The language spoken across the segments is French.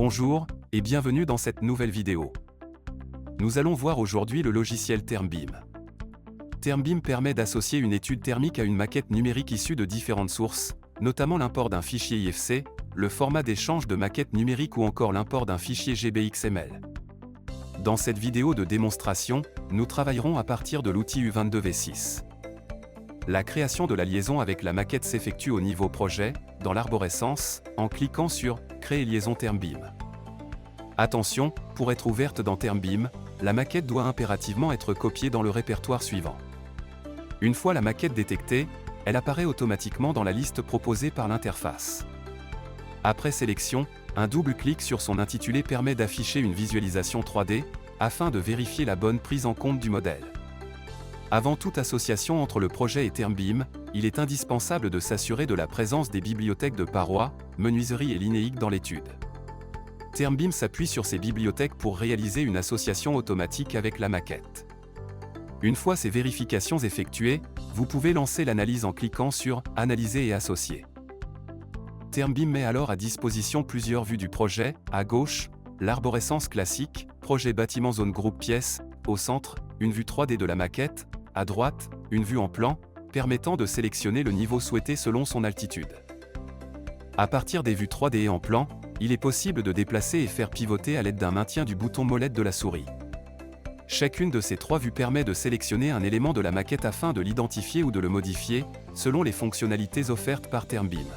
Bonjour et bienvenue dans cette nouvelle vidéo. Nous allons voir aujourd'hui le logiciel TermBeam. TermBeam permet d'associer une étude thermique à une maquette numérique issue de différentes sources, notamment l'import d'un fichier IFC, le format d'échange de maquettes numériques ou encore l'import d'un fichier GBXML. Dans cette vidéo de démonstration, nous travaillerons à partir de l'outil U22V6. La création de la liaison avec la maquette s'effectue au niveau projet, dans l'arborescence, en cliquant sur « Créer liaison TermBeam ». Attention, pour être ouverte dans TermBeam, la maquette doit impérativement être copiée dans le répertoire suivant. Une fois la maquette détectée, elle apparaît automatiquement dans la liste proposée par l'interface. Après sélection, un double clic sur son intitulé permet d'afficher une visualisation 3D, afin de vérifier la bonne prise en compte du modèle. Avant toute association entre le projet et TermBeam, il est indispensable de s'assurer de la présence des bibliothèques de parois, menuiserie et linéique dans l'étude. TermBeam s'appuie sur ces bibliothèques pour réaliser une association automatique avec la maquette. Une fois ces vérifications effectuées, vous pouvez lancer l'analyse en cliquant sur « Analyser et associer ». TermBeam met alors à disposition plusieurs vues du projet, à gauche, l'arborescence classique, projet bâtiment zone groupe pièces, au centre, une vue 3D de la maquette, à droite, une vue en plan, permettant de sélectionner le niveau souhaité selon son altitude. À partir des vues 3D et en plan, il est possible de déplacer et faire pivoter à l'aide d'un maintien du bouton molette de la souris. Chacune de ces trois vues permet de sélectionner un élément de la maquette afin de l'identifier ou de le modifier, selon les fonctionnalités offertes par TermBeam.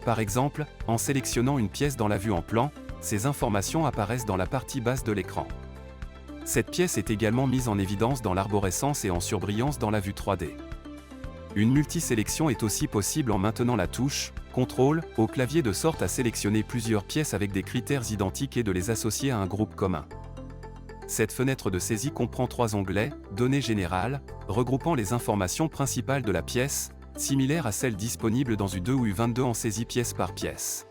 Par exemple, en sélectionnant une pièce dans la vue en plan, ces informations apparaissent dans la partie basse de l'écran. Cette pièce est également mise en évidence dans l'arborescence et en surbrillance dans la vue 3D. Une multisélection est aussi possible en maintenant la touche « Contrôle » au clavier de sorte à sélectionner plusieurs pièces avec des critères identiques et de les associer à un groupe commun. Cette fenêtre de saisie comprend trois onglets « Données générales » regroupant les informations principales de la pièce, similaires à celles disponibles dans U2 ou U22 en saisie pièce par pièce.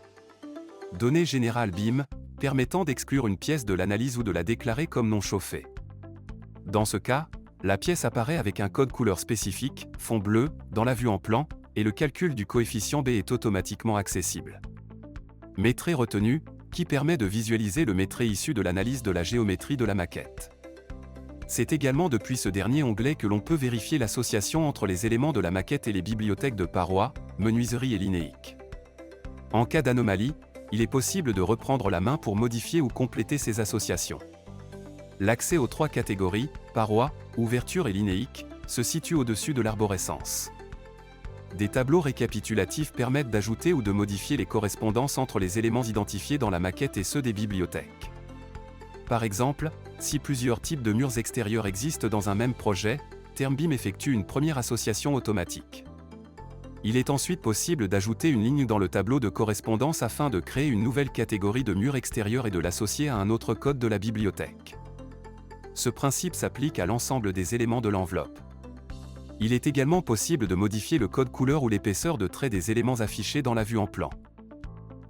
Données générales BIM, permettant d'exclure une pièce de l'analyse ou de la déclarer comme non chauffée. Dans ce cas, la pièce apparaît avec un code couleur spécifique, fond bleu, dans la vue en plan, et le calcul du coefficient B est automatiquement accessible. Métré retenu, qui permet de visualiser le métré issu de l'analyse de la géométrie de la maquette. C'est également depuis ce dernier onglet que l'on peut vérifier l'association entre les éléments de la maquette et les bibliothèques de parois, menuiserie et linéique. En cas d'anomalie, il est possible de reprendre la main pour modifier ou compléter ces associations. L'accès aux trois catégories, parois, ouverture et linéique, se situe au-dessus de l'arborescence. Des tableaux récapitulatifs permettent d'ajouter ou de modifier les correspondances entre les éléments identifiés dans la maquette et ceux des bibliothèques. Par exemple, si plusieurs types de murs extérieurs existent dans un même projet, TermBeam effectue une première association automatique. Il est ensuite possible d'ajouter une ligne dans le tableau de correspondance afin de créer une nouvelle catégorie de murs extérieurs et de l'associer à un autre code de la bibliothèque. Ce principe s'applique à l'ensemble des éléments de l'enveloppe. Il est également possible de modifier le code couleur ou l'épaisseur de trait des éléments affichés dans la vue en plan.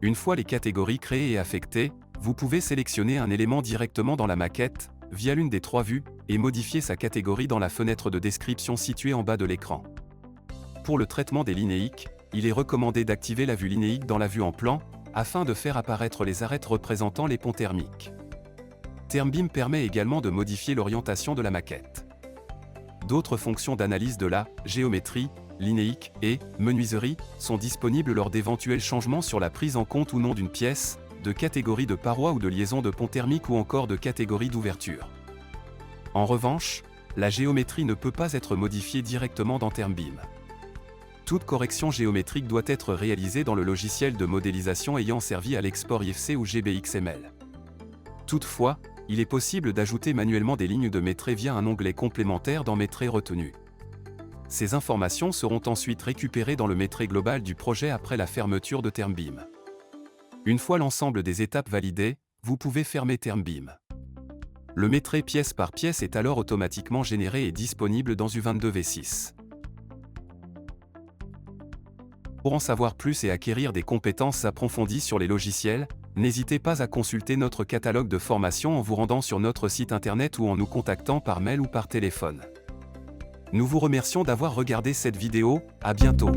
Une fois les catégories créées et affectées, vous pouvez sélectionner un élément directement dans la maquette, via l'une des trois vues, et modifier sa catégorie dans la fenêtre de description située en bas de l'écran. Pour le traitement des linéiques, il est recommandé d'activer la vue linéique dans la vue en plan, afin de faire apparaître les arêtes représentant les ponts thermiques. TermBeam permet également de modifier l'orientation de la maquette. D'autres fonctions d'analyse de la géométrie, linéique et menuiserie sont disponibles lors d'éventuels changements sur la prise en compte ou non d'une pièce, de catégorie de parois ou de liaison de pont thermique ou encore de catégorie d'ouverture. En revanche, la géométrie ne peut pas être modifiée directement dans TermBeam. Toute correction géométrique doit être réalisée dans le logiciel de modélisation ayant servi à l'export IFC ou GBXML. Toutefois, il est possible d'ajouter manuellement des lignes de métré via un onglet complémentaire dans Métré retenu. Ces informations seront ensuite récupérées dans le métré global du projet après la fermeture de TermBeam. Une fois l'ensemble des étapes validées, vous pouvez fermer TermBeam. Le métré pièce par pièce est alors automatiquement généré et disponible dans U22V6. Pour en savoir plus et acquérir des compétences approfondies sur les logiciels, n'hésitez pas à consulter notre catalogue de formation en vous rendant sur notre site internet ou en nous contactant par mail ou par téléphone. Nous vous remercions d'avoir regardé cette vidéo, à bientôt.